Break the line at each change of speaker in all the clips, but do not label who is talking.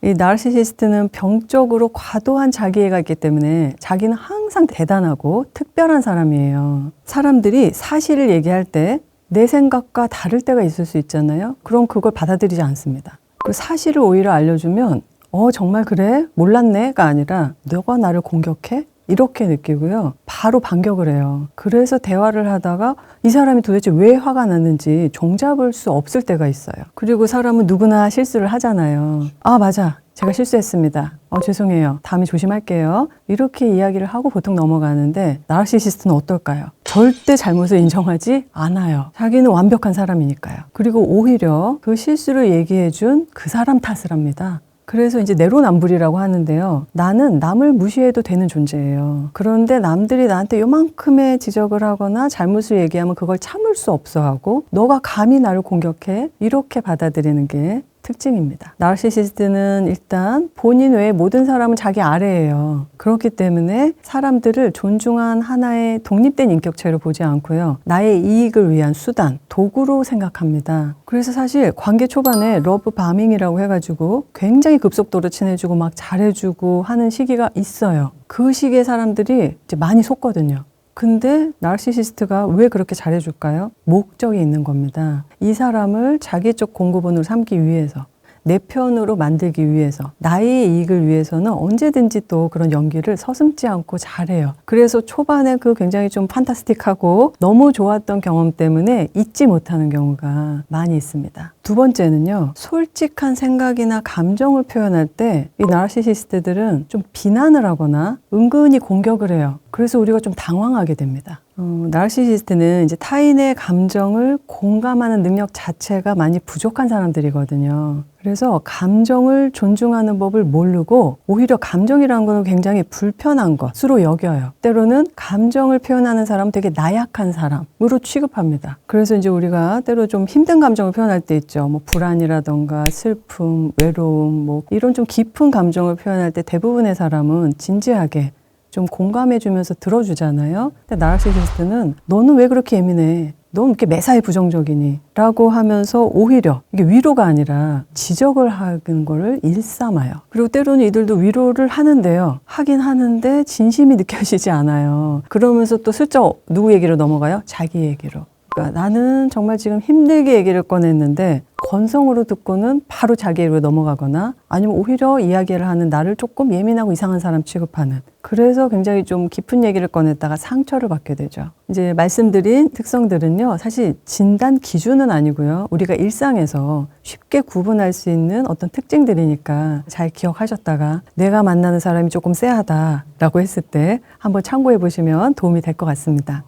이 나르시시스트는 병적으로 과도한 자기애가 있기 때문에 자기는 항상 대단하고 특별한 사람이에요. 사람들이 사실을 얘기할 때 내 생각과 다를 때가 있을 수 있잖아요. 그럼 그걸 받아들이지 않습니다. 그 사실을 오히려 알려주면 정말 그래? 몰랐네?가 아니라 너가 나를 공격해? 이렇게 느끼고요. 바로 반격을 해요. 그래서 대화를 하다가 이 사람이 도대체 왜 화가 났는지 종잡을 수 없을 때가 있어요. 그리고 사람은 누구나 실수를 하잖아요. 아, 맞아. 제가 실수했습니다. 죄송해요. 다음에 조심할게요. 이렇게 이야기를 하고 보통 넘어가는데 나르시시스트는 어떨까요? 절대 잘못을 인정하지 않아요. 자기는 완벽한 사람이니까요. 그리고 오히려 그 실수를 얘기해준 그 사람 탓을 합니다. 그래서 이제 내로남불이라고 하는데요. 나는 남을 무시해도 되는 존재예요. 그런데 남들이 나한테 요만큼의 지적을 하거나 잘못을 얘기하면 그걸 참을 수 없어 하고 너가 감히 나를 공격해? 이렇게 받아들이는 게 특징입니다. 나르시시스트는 일단 본인 외에 모든 사람은 자기 아래예요. 그렇기 때문에 사람들을 존중한 하나의 독립된 인격체로 보지 않고요. 나의 이익을 위한 수단, 도구로 생각합니다. 그래서 사실 관계 초반에 러브 바밍이라고 해가지고 굉장히 급속도로 친해지고 막 잘해주고 하는 시기가 있어요. 그 시기에 사람들이 이제 많이 속거든요. 근데 나르시시스트가 왜 그렇게 잘해줄까요? 목적이 있는 겁니다. 이 사람을 자기 쪽 공급원으로 삼기 위해서, 내 편으로 만들기 위해서, 나의 이익을 위해서는 언제든지 또 그런 연기를 서슴지 않고 잘해요. 그래서 초반에 그 굉장히 좀 판타스틱하고 너무 좋았던 경험 때문에 잊지 못하는 경우가 많이 있습니다. 두 번째는요, 솔직한 생각이나 감정을 표현할 때 이 나르시시스트들은 좀 비난을 하거나 은근히 공격을 해요. 그래서 우리가 좀 당황하게 됩니다. 나르시시스트는 이제 타인의 감정을 공감하는 능력 자체가 많이 부족한 사람들이거든요. 그래서 감정을 존중하는 법을 모르고 오히려 감정이라는 건 굉장히 불편한 것으로 여겨요. 때로는 감정을 표현하는 사람은 되게 나약한 사람으로 취급합니다. 그래서 이제 우리가 때로 좀 힘든 감정을 표현할 때 있죠. 뭐 불안이라던가 슬픔, 외로움, 뭐 이런 좀 깊은 감정을 표현할 때 대부분의 사람은 진지하게 좀 공감해주면서 들어주잖아요. 근데 나르시시스트는 너는 왜 그렇게 예민해? 넌 이렇게 매사에 부정적이니? 라고 하면서 오히려 이게 위로가 아니라 지적을 하는 거를 일삼아요. 그리고 때로는 이들도 위로를 하는데요. 하긴 하는데 진심이 느껴지지 않아요. 그러면서 또 슬쩍 누구 얘기로 넘어가요? 자기 얘기로. 그러니까 나는 정말 지금 힘들게 얘기를 꺼냈는데 건성으로 듣고는 바로 자기 얘기로 넘어가거나 아니면 오히려 이야기를 하는 나를 조금 예민하고 이상한 사람 취급하는, 그래서 굉장히 좀 깊은 얘기를 꺼냈다가 상처를 받게 되죠. 이제 말씀드린 특성들은요, 사실 진단 기준은 아니고요. 우리가 일상에서 쉽게 구분할 수 있는 어떤 특징들이니까 잘 기억하셨다가 내가 만나는 사람이 조금 쎄하다라고 했을 때 한번 참고해 보시면 도움이 될 것 같습니다.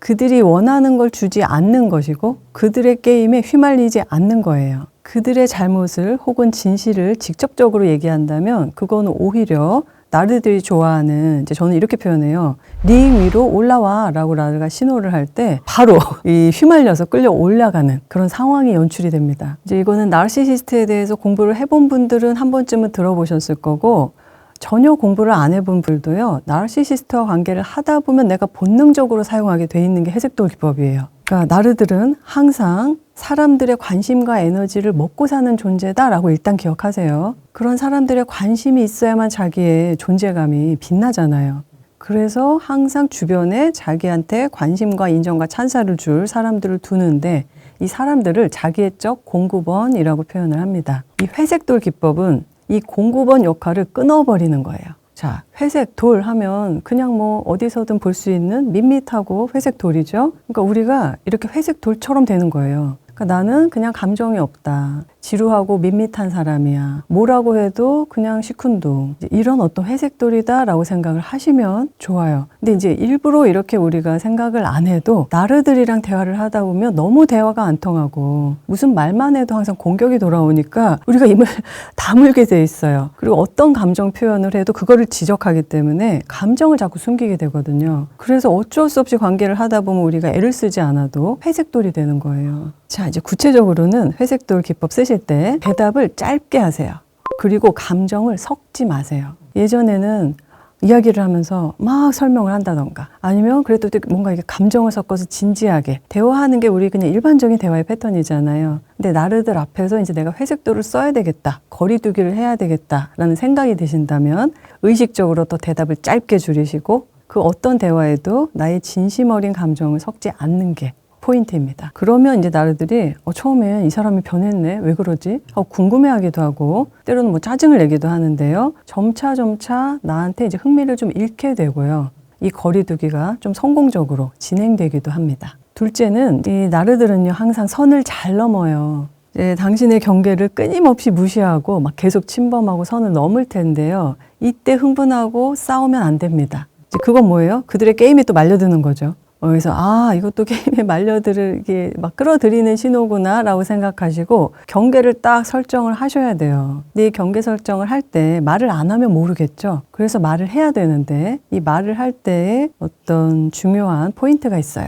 그들이 원하는 걸 주지 않는 것이고 그들의 게임에 휘말리지 않는 거예요. 그들의 잘못을 혹은 진실을 직접적으로 얘기한다면 그거는 오히려 나르들이 좋아하는, 이제 저는 이렇게 표현해요. 링 위로 올라와 라고 나르가 신호를 할 때 바로 이 휘말려서 끌려 올라가는 그런 상황이 연출이 됩니다. 이제 이거는 나르시시스트에 대해서 공부를 해본 분들은 한 번쯤은 들어보셨을 거고, 전혀 공부를 안 해본 분들도요, 나르시시스트와 관계를 하다 보면 내가 본능적으로 사용하게 돼 있는 게 회색돌 기법이에요. 그러니까 나르들은 항상 사람들의 관심과 에너지를 먹고 사는 존재다라고 일단 기억하세요. 그런 사람들의 관심이 있어야만 자기의 존재감이 빛나잖아요. 그래서 항상 주변에 자기한테 관심과 인정과 찬사를 줄 사람들을 두는데 이 사람들을 자기애적 공급원이라고 표현을 합니다. 이 회색돌 기법은 이 공급원 역할을 끊어버리는 거예요. 자, 회색 돌 하면 그냥 뭐 어디서든 볼 수 있는 밋밋하고 회색 돌이죠. 그러니까 우리가 이렇게 회색 돌처럼 되는 거예요. 그러니까 나는 그냥 감정이 없다. 지루하고 밋밋한 사람이야. 뭐라고 해도 그냥 시큰둥. 이런 어떤 회색돌이다 라고 생각을 하시면 좋아요. 근데 이제 일부러 이렇게 우리가 생각을 안 해도 나르들이랑 대화를 하다 보면 너무 대화가 안 통하고 무슨 말만 해도 항상 공격이 돌아오니까 우리가 입을 다물게 돼 있어요. 그리고 어떤 감정 표현을 해도 그거를 지적하기 때문에 감정을 자꾸 숨기게 되거든요. 그래서 어쩔 수 없이 관계를 하다 보면 우리가 애를 쓰지 않아도 회색돌이 되는 거예요. 자, 이제 구체적으로는 회색돌 기법 쓰실 때 대답을 짧게 하세요. 그리고 감정을 섞지 마세요. 예전에는 이야기를 하면서 막 설명을 한다던가 아니면 그래도 뭔가 이게 감정을 섞어서 진지하게 대화하는 게 우리 그냥 일반적인 대화의 패턴이잖아요. 근데 나르들 앞에서 이제 내가 회색도를 써야 되겠다, 거리두기를 해야 되겠다라는 생각이 드신다면 의식적으로 또 대답을 짧게 줄이시고 그 어떤 대화에도 나의 진심 어린 감정을 섞지 않는 게 포인트입니다. 그러면 이제 나르들이 처음엔 이 사람이 변했네, 왜 그러지? 궁금해하기도 하고 때로는 뭐 짜증을 내기도 하는데요. 점차 나한테 이제 흥미를 좀 잃게 되고요. 이 거리두기가 좀 성공적으로 진행되기도 합니다. 둘째는 이 나르들은요 항상 선을 잘 넘어요. 이제 당신의 경계를 끊임없이 무시하고 막 계속 침범하고 선을 넘을 텐데요. 이때 흥분하고 싸우면 안 됩니다. 이제 그건 뭐예요? 그들의 게임에 또 말려드는 거죠. 그래서 이것도 게임에 말려들게 막 끌어들이는 신호구나 라고 생각하시고 경계를 딱 설정을 하셔야 돼요. 근데 이 경계 설정을 할 때 말을 안 하면 모르겠죠. 그래서 말을 해야 되는데 이 말을 할 때에 어떤 중요한 포인트가 있어요.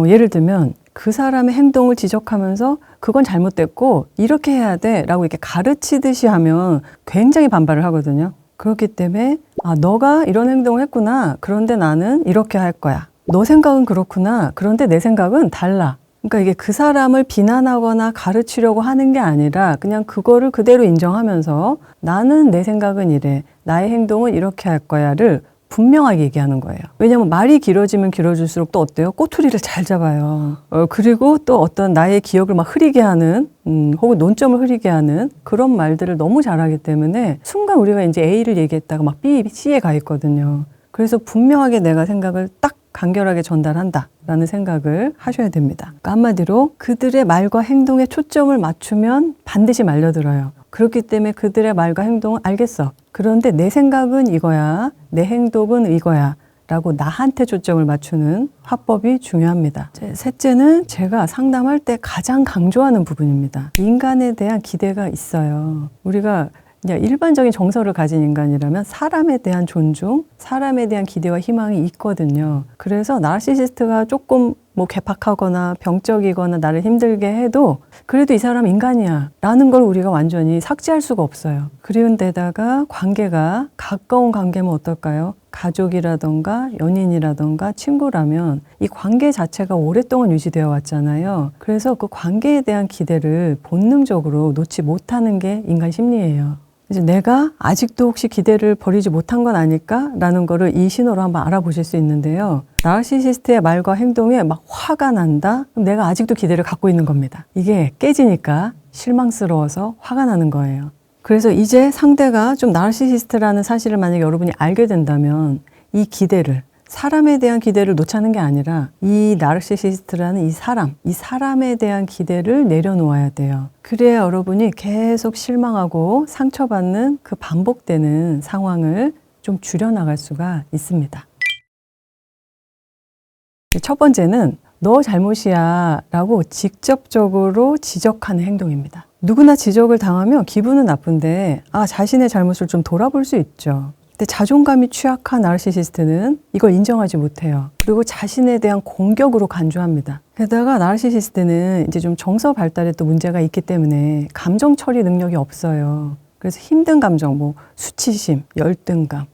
예를 들면 그 사람의 행동을 지적하면서 그건 잘못됐고 이렇게 해야 돼 라고 이렇게 가르치듯이 하면 굉장히 반발을 하거든요. 그렇기 때문에 너가 이런 행동을 했구나. 그런데 나는 이렇게 할 거야. 너 생각은 그렇구나. 그런데 내 생각은 달라. 그러니까 이게 그 사람을 비난하거나 가르치려고 하는 게 아니라 그냥 그거를 그대로 인정하면서 나는 내 생각은 이래. 나의 행동은 이렇게 할 거야를 분명하게 얘기하는 거예요. 왜냐하면 말이 길어지면 길어질수록 또 어때요? 꼬투리를 잘 잡아요. 그리고 또 어떤 나의 기억을 막 흐리게 하는 혹은 논점을 흐리게 하는 그런 말들을 너무 잘하기 때문에 순간 우리가 이제 A를 얘기했다가 막 B, C에 가 있거든요. 그래서 분명하게 내가 생각을 딱 간결하게 전달한다라는 생각을 하셔야 됩니다. 그러니까 한마디로 그들의 말과 행동에 초점을 맞추면 반드시 말려들어요. 그렇기 때문에 그들의 말과 행동은 알겠어. 그런데 내 생각은 이거야. 내 행동은 이거야. 라고 나한테 초점을 맞추는 화법이 중요합니다. 셋째는 제가 상담할 때 가장 강조하는 부분입니다. 인간에 대한 기대가 있어요. 우리가 그냥 일반적인 정서를 가진 인간이라면 사람에 대한 존중, 사람에 대한 기대와 희망이 있거든요. 그래서 나르시시스트가 조금 뭐 괴팍하거나 병적이거나 나를 힘들게 해도 그래도 이 사람 인간이야 라는 걸 우리가 완전히 삭제할 수가 없어요. 그런데다가 관계가 가까운 관계면 어떨까요? 가족이라던가 연인이라던가 친구라면 이 관계 자체가 오랫동안 유지되어 왔잖아요. 그래서 그 관계에 대한 기대를 본능적으로 놓지 못하는 게 인간 심리예요. 이제 내가 아직도 혹시 기대를 버리지 못한 건 아닐까? 라는 거를 이 신호로 한번 알아보실 수 있는데요. 나르시시스트의 말과 행동에 막 화가 난다? 그럼 내가 아직도 기대를 갖고 있는 겁니다. 이게 깨지니까 실망스러워서 화가 나는 거예요. 그래서 이제 상대가 좀 나르시시스트라는 사실을 만약에 여러분이 알게 된다면 이 기대를, 사람에 대한 기대를 놓자는 게 아니라 이 나르시시스트라는 이 사람에 대한 기대를 내려놓아야 돼요. 그래야 여러분이 계속 실망하고 상처받는 그 반복되는 상황을 좀 줄여나갈 수가 있습니다. 첫 번째는 너 잘못이야 라고 직접적으로 지적하는 행동입니다. 누구나 지적을 당하면 기분은 나쁜데 자신의 잘못을 좀 돌아볼 수 있죠. 근데 자존감이 취약한 나르시시스트는 이걸 인정하지 못해요. 그리고 자신에 대한 공격으로 간주합니다. 게다가 나르시시스트는 이제 좀 정서 발달에 또 문제가 있기 때문에 감정 처리 능력이 없어요. 그래서 힘든 감정, 수치심, 열등감,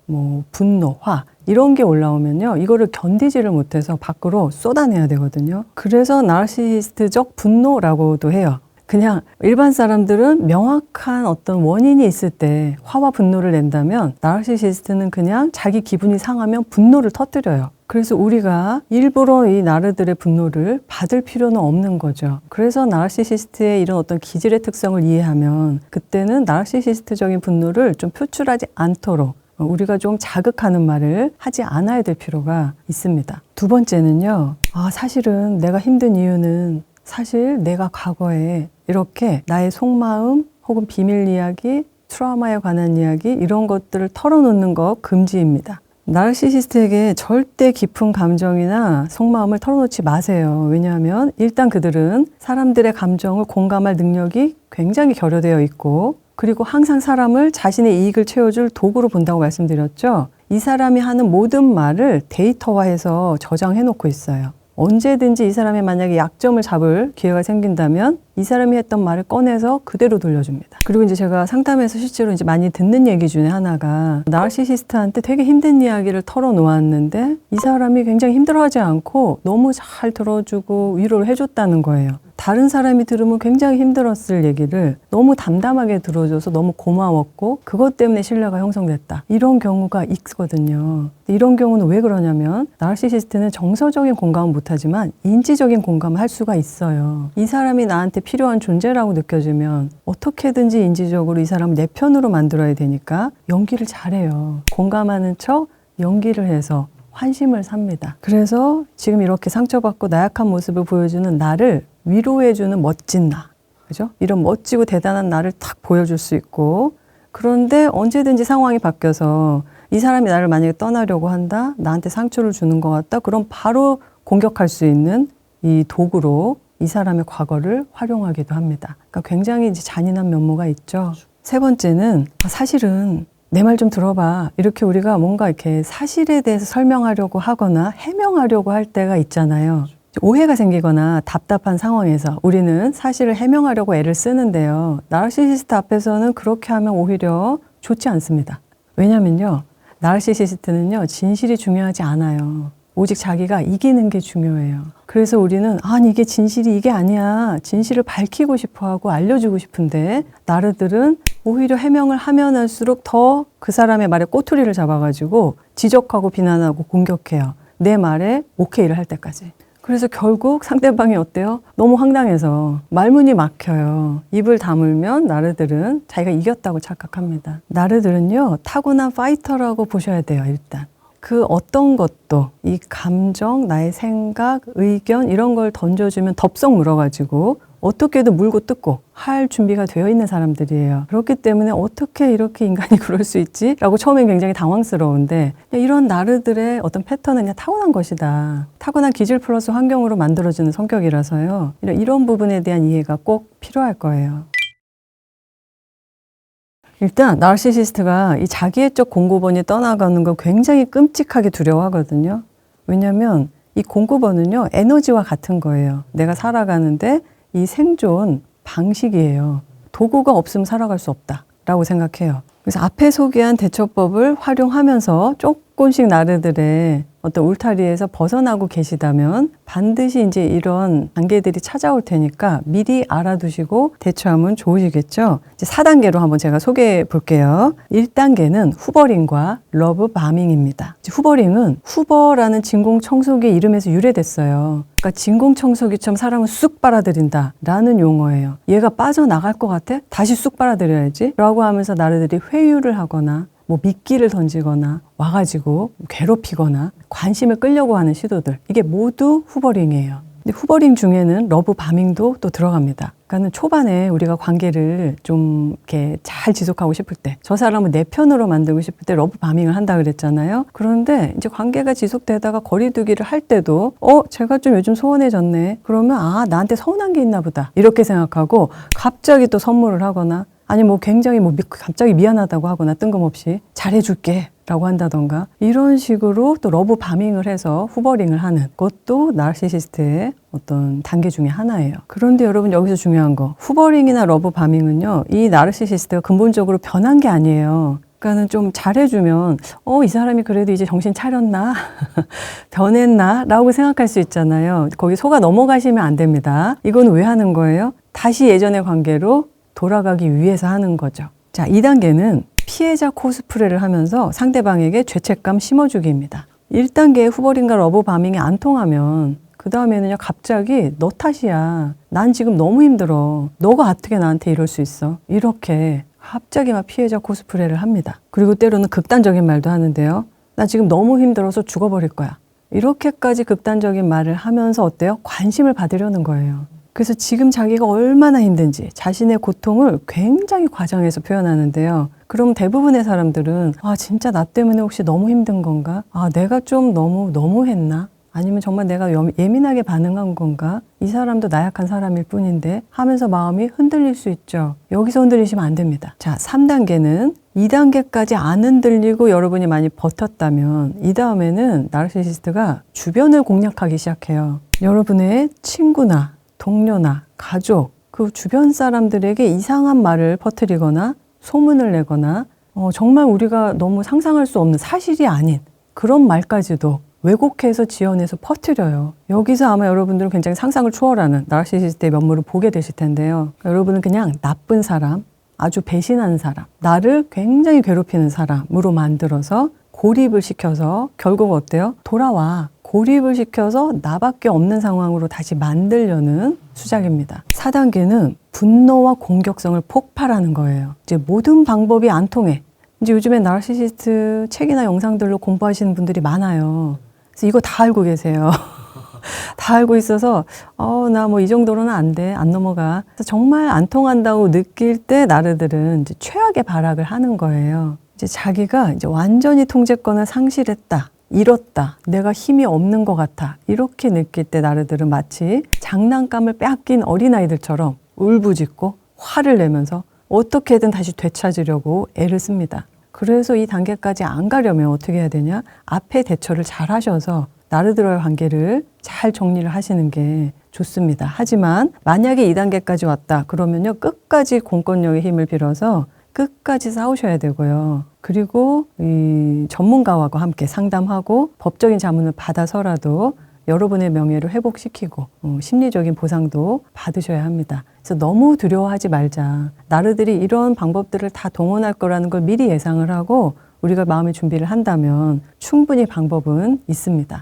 분노, 화 이런 게 올라오면요. 이거를 견디지를 못해서 밖으로 쏟아내야 되거든요. 그래서 나르시시스트적 분노라고도 해요. 그냥 일반 사람들은 명확한 어떤 원인이 있을 때 화와 분노를 낸다면 나르시시스트는 그냥 자기 기분이 상하면 분노를 터뜨려요. 그래서 우리가 일부러 이 나르들의 분노를 받을 필요는 없는 거죠. 그래서 나르시시스트의 이런 어떤 기질의 특성을 이해하면 그때는 나르시시스트적인 분노를 좀 표출하지 않도록 우리가 좀 자극하는 말을 하지 않아야 될 필요가 있습니다. 두 번째는요. 사실은 내가 힘든 이유는 사실 내가 과거에 이렇게 나의 속마음 혹은 비밀 이야기, 트라우마에 관한 이야기 이런 것들을 털어놓는 거 금지입니다. 나르시시스트에게 절대 깊은 감정이나 속마음을 털어놓지 마세요. 왜냐하면 일단 그들은 사람들의 감정을 공감할 능력이 굉장히 결여되어 있고 그리고 항상 사람을 자신의 이익을 채워줄 도구로 본다고 말씀드렸죠. 이 사람이 하는 모든 말을 데이터화해서 저장해 놓고 있어요. 언제든지 이 사람이 만약에 약점을 잡을 기회가 생긴다면 이 사람이 했던 말을 꺼내서 그대로 돌려줍니다. 그리고 이제 제가 상담에서 실제로 이제 많이 듣는 얘기 중에 하나가 나르시시스트한테 되게 힘든 이야기를 털어놓았는데 이 사람이 굉장히 힘들어하지 않고 너무 잘 들어주고 위로를 해줬다는 거예요. 다른 사람이 들으면 굉장히 힘들었을 얘기를 너무 담담하게 들어줘서 너무 고마웠고 그것 때문에 신뢰가 형성됐다. 이런 경우가 있거든요. 이런 경우는 왜 그러냐면 나르시시스트는 정서적인 공감은 못하지만 인지적인 공감을 할 수가 있어요. 이 사람이 나한테 필요한 존재라고 느껴지면 어떻게든지 인지적으로 이 사람을 내 편으로 만들어야 되니까 연기를 잘해요. 공감하는 척 연기를 해서 환심을 삽니다. 그래서 지금 이렇게 상처받고 나약한 모습을 보여주는 나를 위로해주는 멋진 나, 그죠? 이런 멋지고 대단한 나를 탁 보여줄 수 있고, 그런데 언제든지 상황이 바뀌어서 이 사람이 나를 만약에 떠나려고 한다, 나한테 상처를 주는 것 같다, 그럼 바로 공격할 수 있는 이 도구로 이 사람의 과거를 활용하기도 합니다. 그러니까 굉장히 이제 잔인한 면모가 있죠. 세 번째는 사실은 내 말 좀 들어봐. 이렇게 우리가 뭔가 이렇게 사실에 대해서 설명하려고 하거나 해명하려고 할 때가 있잖아요. 오해가 생기거나 답답한 상황에서 우리는 사실을 해명하려고 애를 쓰는데요. 나르시시스트 앞에서는 그렇게 하면 오히려 좋지 않습니다. 왜냐면요. 나르시시스트는요. 진실이 중요하지 않아요. 오직 자기가 이기는 게 중요해요. 그래서 우리는 아니 이게 진실이 이게 아니야. 진실을 밝히고 싶어하고 알려주고 싶은데 나르들은 오히려 해명을 하면 할수록 더 그 사람의 말에 꼬투리를 잡아가지고 지적하고 비난하고 공격해요. 내 말에 오케이를 할 때까지. 그래서 결국 상대방이 어때요? 너무 황당해서 말문이 막혀요. 입을 다물면 나르들은 자기가 이겼다고 착각합니다. 나르들은요, 타고난 파이터라고 보셔야 돼요, 일단. 그 어떤 것도 이 감정, 나의 생각, 의견 이런 걸 던져주면 덥석 물어가지고 어떻게든 물고 뜯고 할 준비가 되어 있는 사람들이에요. 그렇기 때문에 어떻게 이렇게 인간이 그럴 수 있지? 라고 처음엔 굉장히 당황스러운데 이런 나르들의 어떤 패턴은 그냥 타고난 것이다. 타고난 기질 플러스 환경으로 만들어지는 성격이라서요. 이런 부분에 대한 이해가 꼭 필요할 거예요. 일단 나르시시스트가 이 자기애적 공급원이 떠나가는 거 굉장히 끔찍하게 두려워하거든요. 왜냐하면 이 공급원은요 에너지와 같은 거예요. 내가 살아가는데 이 생존 방식이에요. 도구가 없으면 살아갈 수 없다라고 생각해요. 그래서 앞에 소개한 대처법을 활용하면서 조금씩 나르들의 어떤 울타리에서 벗어나고 계시다면 반드시 이제 이런 단계들이 찾아올 테니까 미리 알아두시고 대처하면 좋으시겠죠. 이제 4단계로 한번 제가 소개해 볼게요. 1단계는 후버링과 러브 바밍입니다. 후버링은 후버라는 진공청소기 이름에서 유래됐어요. 그러니까 진공청소기처럼 사람을 쑥 빨아들인다 라는 용어예요. 얘가 빠져나갈 것 같아? 다시 쑥 빨아들여야지 라고 하면서 나르들이 회유를 하거나 뭐 미끼를 던지거나 와가지고 괴롭히거나 관심을 끌려고 하는 시도들, 이게 모두 후버링이에요. 근데 후버링 중에는 러브 바밍도 또 들어갑니다. 그러니까 초반에 우리가 관계를 좀 이렇게 잘 지속하고 싶을 때, 저 사람을 내 편으로 만들고 싶을 때 러브 바밍을 한다 그랬잖아요. 그런데 이제 관계가 지속되다가 거리두기를 할 때도 제가 좀 요즘 소원해졌네. 그러면 나한테 서운한 게 있나 보다. 이렇게 생각하고 갑자기 또 선물을 하거나 아니 굉장히 갑자기 미안하다고 하거나 뜬금없이 잘해줄게 라고 한다던가 이런 식으로 또 러브 바밍을 해서 후버링을 하는 것도 나르시시스트의 어떤 단계 중에 하나예요. 그런데 여러분 여기서 중요한 거, 후버링이나 러브 바밍은요, 이 나르시시스트가 근본적으로 변한 게 아니에요. 그러니까는 좀 잘해주면 이 사람이 그래도 이제 정신 차렸나? 변했나? 라고 생각할 수 있잖아요. 거기 속아 넘어가시면 안 됩니다. 이건 왜 하는 거예요? 다시 예전의 관계로 돌아가기 위해서 하는 거죠. 자, 2단계는 피해자 코스프레를 하면서 상대방에게 죄책감 심어주기입니다. 1단계의 후버링과 러브 바밍이 안 통하면 그 다음에는요 갑자기 너 탓이야. 난 지금 너무 힘들어. 너가 어떻게 나한테 이럴 수 있어. 이렇게 갑자기 막 피해자 코스프레를 합니다. 그리고 때로는 극단적인 말도 하는데요. 나 지금 너무 힘들어서 죽어버릴 거야. 이렇게까지 극단적인 말을 하면서 어때요? 관심을 받으려는 거예요. 그래서 지금 자기가 얼마나 힘든지 자신의 고통을 굉장히 과장해서 표현하는데요. 그럼 대부분의 사람들은 진짜 나 때문에 혹시 너무 힘든 건가? 내가 좀 너무 했나? 아니면 정말 내가 예민하게 반응한 건가? 이 사람도 나약한 사람일 뿐인데 하면서 마음이 흔들릴 수 있죠. 여기서 흔들리시면 안 됩니다. 자, 3단계는 2단계까지 안 흔들리고 여러분이 많이 버텼다면 이 다음에는 나르시시스트가 주변을 공략하기 시작해요. 여러분의 친구나 동료나 가족, 그 주변 사람들에게 이상한 말을 퍼뜨리거나 소문을 내거나 정말 우리가 너무 상상할 수 없는 사실이 아닌 그런 말까지도 왜곡해서 지어내서 퍼뜨려요. 여기서 아마 여러분들은 굉장히 상상을 초월하는 나르시시스트의 면모를 보게 되실 텐데요. 여러분은 그냥 나쁜 사람, 아주 배신하는 사람, 나를 굉장히 괴롭히는 사람으로 만들어서 고립을 시켜서 결국 어때요? 돌아와. 고립을 시켜서 나밖에 없는 상황으로 다시 만들려는 수작입니다. 4단계는 분노와 공격성을 폭발하는 거예요. 이제 모든 방법이 안 통해. 이제 요즘에 나르시시스트 책이나 영상들로 공부하시는 분들이 많아요. 그래서 이거 다 알고 계세요. 다 알고 있어서 나 뭐 이 정도로는 안 돼, 안 넘어가. 그래서 정말 안 통한다고 느낄 때 나르들은 이제 최악의 발악을 하는 거예요. 이제 자기가 이제 완전히 통제권을 상실했다, 잃었다, 내가 힘이 없는 것 같아, 이렇게 느낄 때 나르들은 마치 장난감을 빼앗긴 어린아이들처럼 울부짖고 화를 내면서 어떻게든 다시 되찾으려고 애를 씁니다. 그래서 이 단계까지 안 가려면 어떻게 해야 되냐? 앞에 대처를 잘 하셔서 나르들과의 관계를 잘 정리를 하시는 게 좋습니다. 하지만 만약에 2단계까지 왔다 그러면요, 끝까지 공권력의 힘을 빌어서 끝까지 싸우셔야 되고요. 그리고 이 전문가와 함께 상담하고 법적인 자문을 받아서라도 여러분의 명예를 회복시키고 심리적인 보상도 받으셔야 합니다. 그래서 너무 두려워하지 말자. 나르들이 이런 방법들을 다 동원할 거라는 걸 미리 예상을 하고 우리가 마음의 준비를 한다면 충분히 방법은 있습니다.